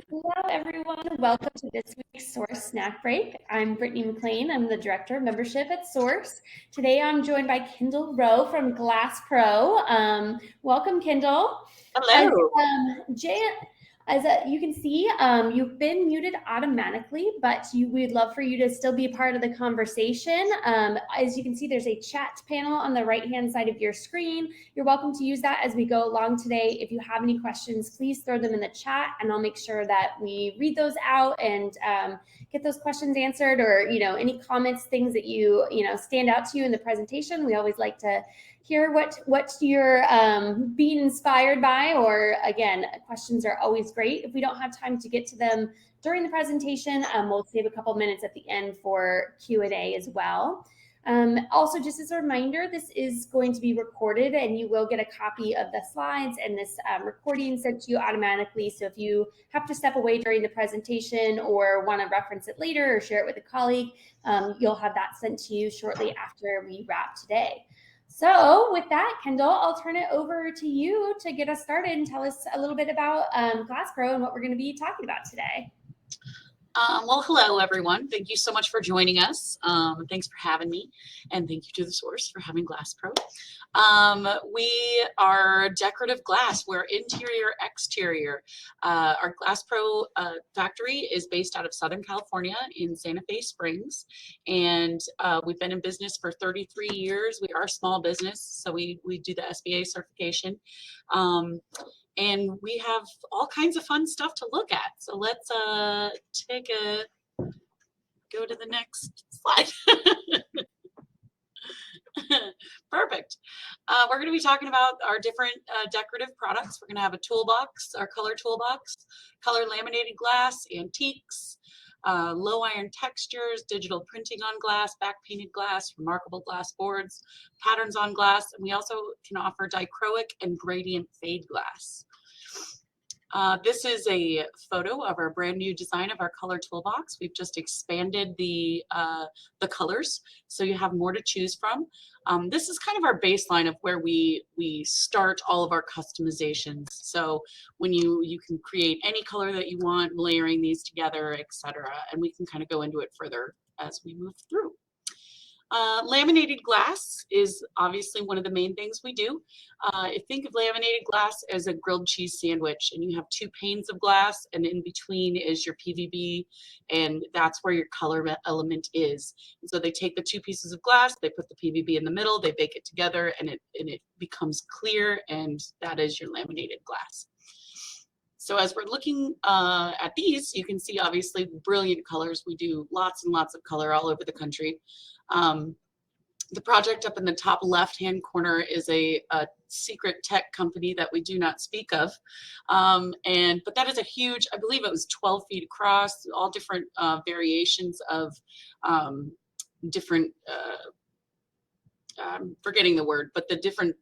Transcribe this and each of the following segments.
Hello, everyone. Welcome to this week's Source Snack Break. I'm Brittany McLean. I'm the Director of Membership at Source. Today, I'm joined by Kendal Rowe from GlasPro. Welcome, Kendal. As Hello. you can see, you've been muted automatically, but we'd love for you to still be a part of the conversation. As you can see, there's a chat panel on the right-hand side of your screen. You're welcome to use that as we go along today. If you have any questions, please throw them in the chat, and I'll make sure that we read those out and get those questions answered, or any comments, things that stand out to you in the presentation. We always like to hear what you're being inspired by, or again, questions are always great. If we don't have time to get to them during the presentation, we'll save a couple minutes at the end for Q&A as well. Also, just as a reminder, this is going to be recorded, and you will get a copy of the slides and this recording sent to you automatically. So if you have to step away during the presentation or want to reference it later or share it with a colleague, you'll have that sent to you shortly after we wrap today. So with that, Kendal, I'll turn it over to you to get us started and tell us a little bit about GlasPro and what we're going to be talking about today. Well, hello, everyone. Thank you so much for joining us. Thanks for having me, and thank you to the Source for having GlasPro. We are decorative glass. We're interior, exterior. Our GlasPro factory is based out of Southern California in Santa Fe Springs, and we've been in business for 33 years. We are a small business, so we do the SBA certification. And we have all kinds of fun stuff to look at. So let's go to the next slide. Perfect. We're going to be talking about our different decorative products. We're going to have a toolbox, our color toolbox, color laminated glass, antiques, low iron textures, digital printing on glass, back painted glass, remarkable glass boards, patterns on glass, and we also can offer dichroic and gradient fade glass. This is a photo of our brand new design of our color toolbox. We've just expanded the colors, so you have more to choose from. This is kind of our baseline of where we start all of our customizations. So when you can create any color that you want, layering these together, etc. And we can kind of go into it further as we move through. Laminated glass is obviously one of the main things we do. Think of laminated glass as a grilled cheese sandwich, and you have two panes of glass, and in between is your PVB, and that's where your color element is. And so they take the two pieces of glass, they put the PVB in the middle, they bake it together, and it becomes clear, and that is your laminated glass. So as we're looking at these, you can see obviously brilliant colors. We do lots and lots of color all over the country. The project up in the top left-hand corner is a secret tech company that we do not speak of. But that is a huge, I believe it was 12 feet across, all different variations of different, I'm forgetting the word, but the different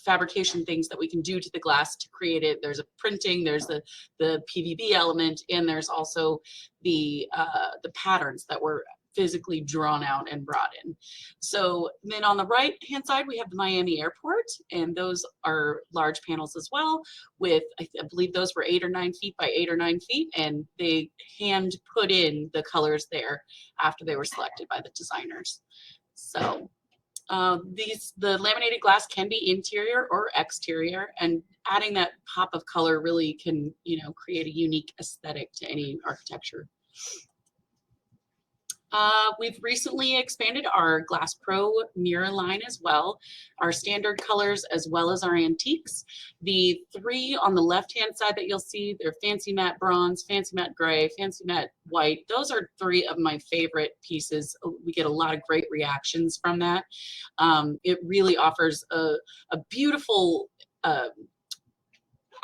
fabrication things that we can do to the glass to create it. There's a printing, there's the PVB element, and there's also the patterns that were physically drawn out and brought in. So then on the right hand side we have the Miami Airport, and those are large panels as well with, I believe those were 8 or 9 feet by 8 or 9 feet, and they hand put in the colors there after they were selected by the designers. So the laminated glass can be interior or exterior, and adding that pop of color really can, create a unique aesthetic to any architecture. We've recently expanded our GlasPro mirror line as well, our standard colors as well as our antiques. The three on the left-hand side that you'll see, they're Fancy Matte Bronze, Fancy Matte Gray, Fancy Matte White. Those are three of my favorite pieces. We get a lot of great reactions from that. It really offers a beautiful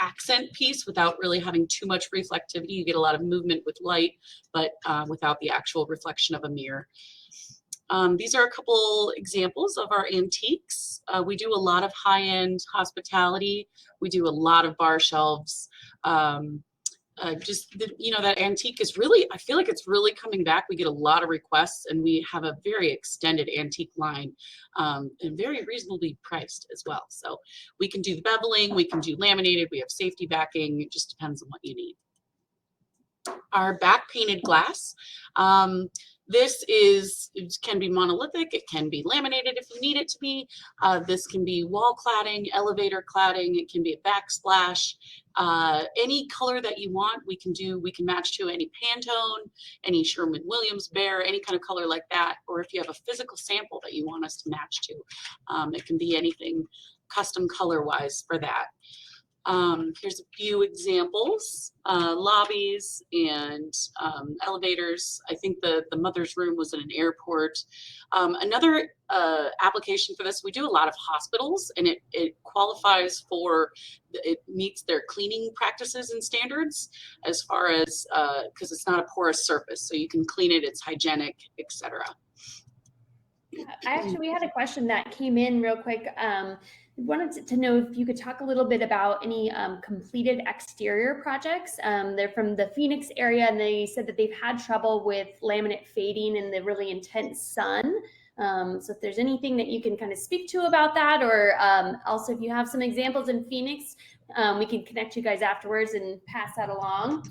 accent piece without really having too much reflectivity. You get a lot of movement with light, but without the actual reflection of a mirror. These are a couple examples of our antiques. We do a lot of high-end hospitality. We do a lot of bar shelves. That antique is really, I feel like it's really coming back. We get a lot of requests, and we have a very extended antique line, and very reasonably priced as well. So we can do the beveling, we can do laminated, we have safety backing. It just depends on what you need. Our back painted glass. This it can be monolithic, it can be laminated if you need it to be. This can be wall cladding, elevator cladding, it can be a backsplash. Any color that you want, we can do. We can match to any Pantone, any Sherwin-Williams Behr, any kind of color like that. Or if you have a physical sample that you want us to match to, it can be anything custom color-wise for that. Here's a few examples, lobbies and elevators. I think the mother's room was in an airport. Another application for this, we do a lot of hospitals, and it qualifies for, it meets their cleaning practices and standards as far as, because it's not a porous surface, so you can clean it, it's hygienic, etc. We had a question that came in real quick. We wanted to know if you could talk a little bit about any completed exterior projects. They're from the Phoenix area, and they said that they've had trouble with laminate fading in the really intense sun. So if there's anything that you can kind of speak to about that, or also if you have some examples in Phoenix, we can connect you guys afterwards and pass that along.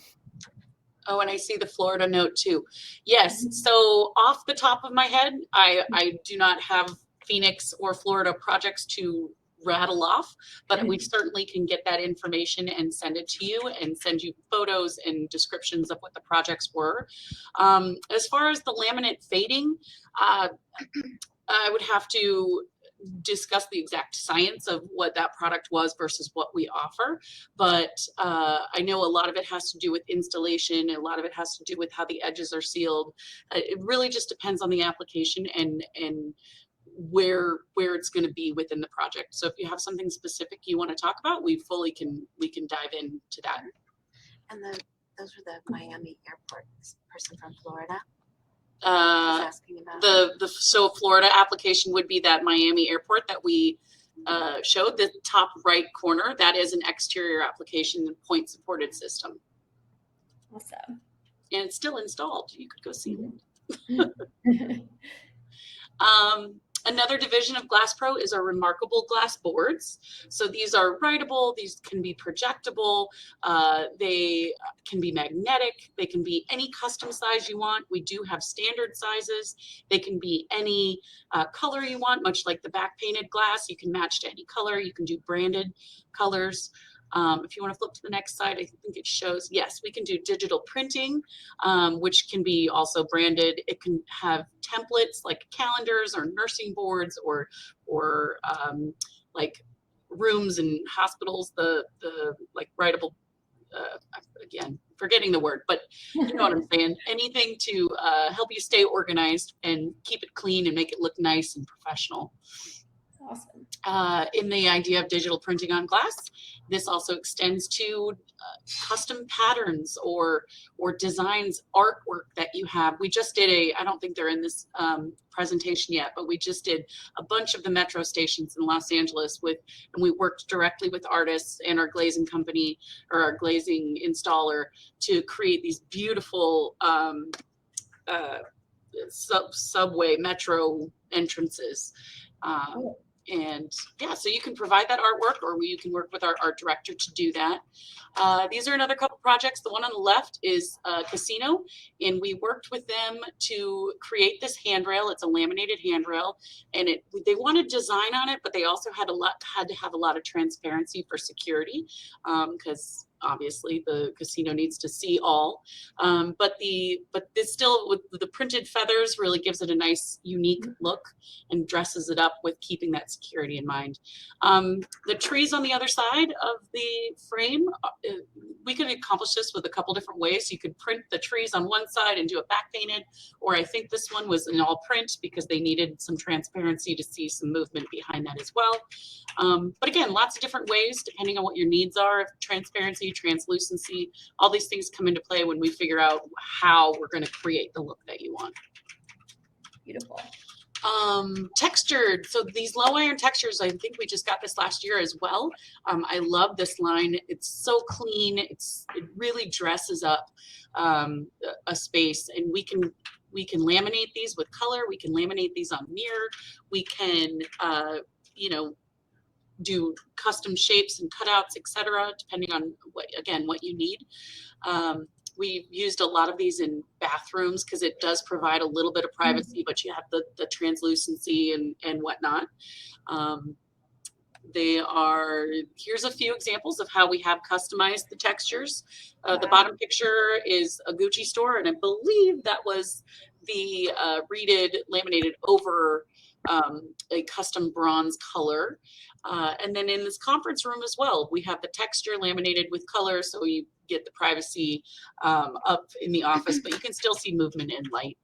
Oh, and I see the Florida note too. Yes, so off the top of my head, I do not have Phoenix or Florida projects to rattle off, but we certainly can get that information and send it to you and send you photos and descriptions of what the projects were. As far as the laminate fading, I would have to discuss the exact science of what that product was versus what we offer. But I know a lot of it has to do with installation. A lot of it has to do with how the edges are sealed. It really just depends on the application and where it's going to be within the project. So if you have something specific you want to talk about, we can dive into that. And those were the Miami airport person from Florida. Asking about so Florida application would be that Miami airport that we showed, the top right corner. That is an exterior application and point supported system. Awesome. And it's still installed. You could go see it. Another division of GlasPro is our remarkable glass boards. So these are writable, these can be projectable, they can be magnetic, they can be any custom size you want. We do have standard sizes. They can be any color you want, much like the back painted glass. You can match to any color. You can do branded colors. If you want to flip to the next slide, I think it shows, yes, we can do digital printing, which can be also branded. It can have templates like calendars or nursing boards or like rooms and hospitals, the like writable, again, forgetting the word, but you know what I'm saying. Anything to help you stay organized and keep it clean and make it look nice and professional. Awesome. In the idea of digital printing on glass, this also extends to custom patterns or designs, artwork that you have. We just did I don't think they're in this presentation yet, but we just did a bunch of the metro stations in Los Angeles and we worked directly with artists and our glazing company or our glazing installer to create these beautiful subway metro entrances. And yeah, so you can provide that artwork or you can work with our art director to do that. These are another couple projects. The one on the left is a casino, and we worked with them to create this handrail. It's a laminated handrail, and they wanted design on it, but they also had to have a lot of transparency for security, because obviously the casino needs to see all. But this still, with the printed feathers, really gives it a nice, unique look and dresses it up with keeping that security in mind. The trees on the other side of the frame, we could accomplish this with a couple different ways. You could print the trees on one side and do it back painted, or I think this one was an all print because they needed some transparency to see some movement behind that as well. But again, lots of different ways depending on what your needs are. Transparency, translucency, all these things come into play when we figure out how we're going to create the look that you want. Beautiful. Textured. So these low iron textures, I think we just got this last year as well. I love this line. It's so clean. It really dresses up a space, and we can laminate these with color. We can laminate these on mirror. We can do custom shapes and cutouts, etc., depending on what you need. we used a lot of these in bathrooms because it does provide a little bit of privacy, but you have the translucency and whatnot. Here's a few examples of how we have customized the textures. The bottom picture is a Gucci store, and I believe that was the reeded laminated over a custom bronze color. And then in this conference room as well, we have the texture laminated with color, so you get the privacy up in the office, but you can still see movement and light.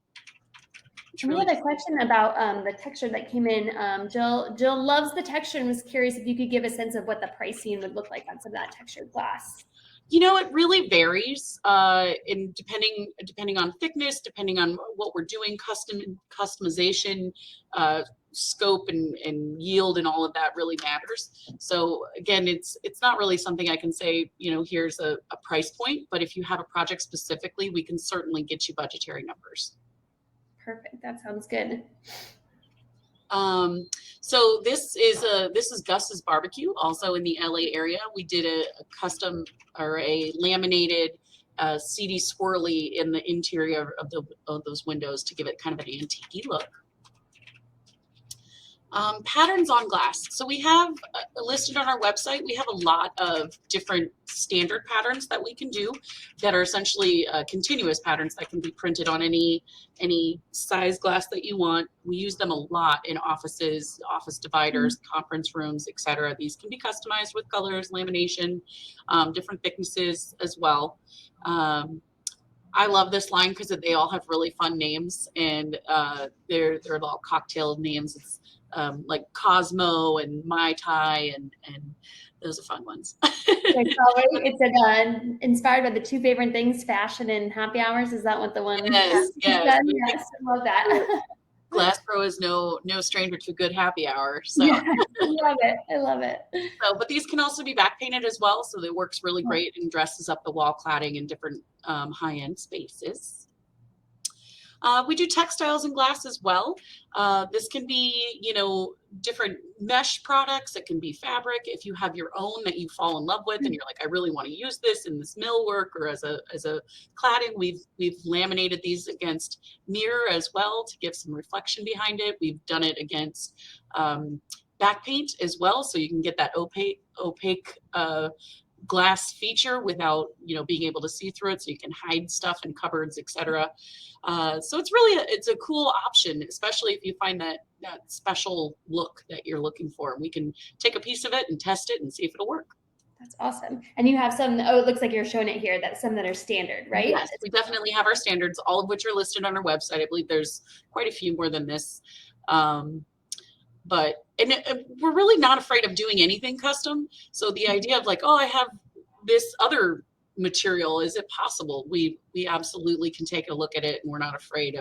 We had a question about the texture that came in. Jill loves the texture and was curious if you could give a sense of what the pricing would look like on some of that textured glass. You know, it really varies in depending on thickness, depending on what we're doing, customization, scope and yield and all of that really matters. So again, it's not really something I can say, you know, here's a price point, but if you have a project specifically, we can certainly get you budgetary numbers. Perfect. That sounds good. So this is Gus's Barbecue, also in the LA area. We did a custom or a laminated CD swirly in the interior of those windows to give it kind of an antique look. Patterns on glass. So we have listed on our website, we have a lot of different standard patterns that we can do that are essentially continuous patterns that can be printed on any size glass that you want. We use them a lot in offices, office dividers, conference rooms, etc. These can be customized with colors, lamination, different thicknesses as well. I love this line because they all have really fun names, and they're all cocktail names. It's like Cosmo and Mai Tai, and those are fun ones. It's inspired by the two favorite things, fashion and happy hours. Is that what the one? Yes, yes. Yes, I love that. GlasPro is no stranger to a good happy hour. So yeah, I love it. I love it. So, but these can also be back painted as well, so it works really great and dresses up the wall cladding in different high-end spaces. We do textiles and glass as well. This can be, you know, different mesh products. It can be fabric. If you have your own that you fall in love with and you're like, I really want to use this in this millwork or as a cladding, we've laminated these against mirror as well to give some reflection behind it. We've done it against back paint as well, so you can get that opaque glass feature without, you know, being able to see through it, so you can hide stuff in cupboards, etc. So it's really it's a cool option, especially if you find that special look that you're looking for. We can take a piece of it and test it and see if it'll work. That's awesome. And you have some, it looks like you're showing it here, that some that are standard, right? Yes, we definitely have our standards, all of which are listed on our website. I believe there's quite a few more than this. But we're really not afraid of doing anything custom. So the idea of like, oh, I have this other material, is it possible? We absolutely can take a look at it, and we're not afraid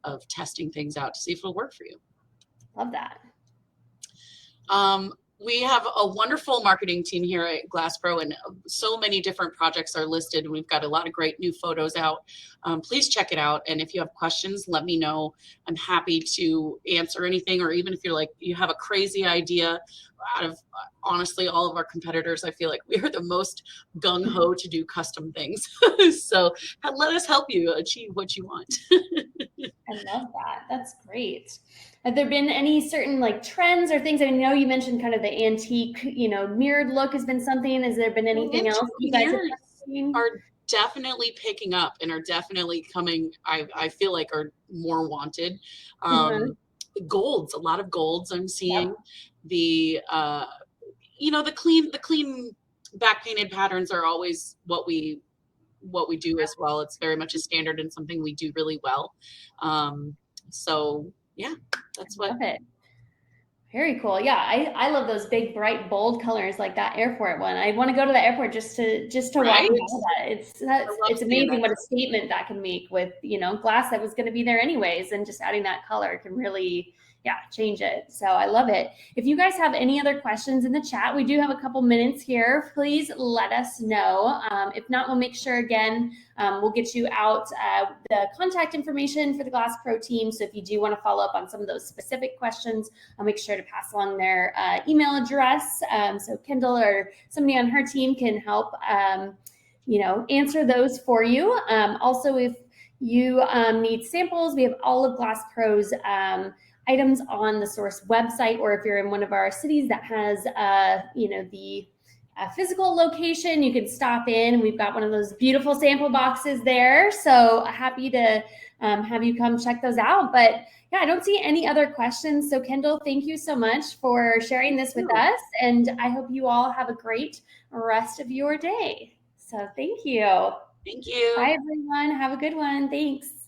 of testing things out to see if it'll work for you. Love that. We have a wonderful marketing team here at GlasPro, and so many different projects are listed. We've got a lot of great new photos out. Please check it out. And if you have questions, let me know. I'm happy to answer anything, or even if you're like, you have a crazy idea. Out of honestly all of our competitors, I feel like we are the most gung-ho to do custom things. So let us help you achieve what you want. I love that. That's great. Have there been any certain like trends or things? I know you mentioned kind of the antique, you know, mirrored look has been something. Has there been anything else you guys have seen? Are definitely picking up and are definitely coming. I feel like are more wanted. Golds, a lot of golds I'm seeing. Yep. The you know, the clean back painted patterns are always what we do as well. It's very much a standard and something we do really well. So yeah, that's what. Love it. Very cool. Yeah, I love those big, bright, bold colors like that airport one. I want to go to the airport just to right? walk by that. It's amazing what a statement that can make with, you know, glass that was going to be there anyways, and just adding that color can really, yeah, change it. So I love it. If you guys have any other questions in the chat, we do have a couple minutes here. Please let us know. If not, we'll make sure again, we'll get you out the contact information for the GlasPro team. So if you do want to follow up on some of those specific questions, I'll make sure to pass along their email address. So Kendal or somebody on her team can help answer those for you. Also, if you need samples, we have all of GlasPro's items on the Source website, or if you're in one of our cities that has, the physical location, you can stop in. We've got one of those beautiful sample boxes there. So happy to have you come check those out. But yeah, I don't see any other questions. So Kendal, thank you so much for sharing this with us. And I hope you all have a great rest of your day. So thank you. Thank you. Bye, everyone. Have a good one. Thanks.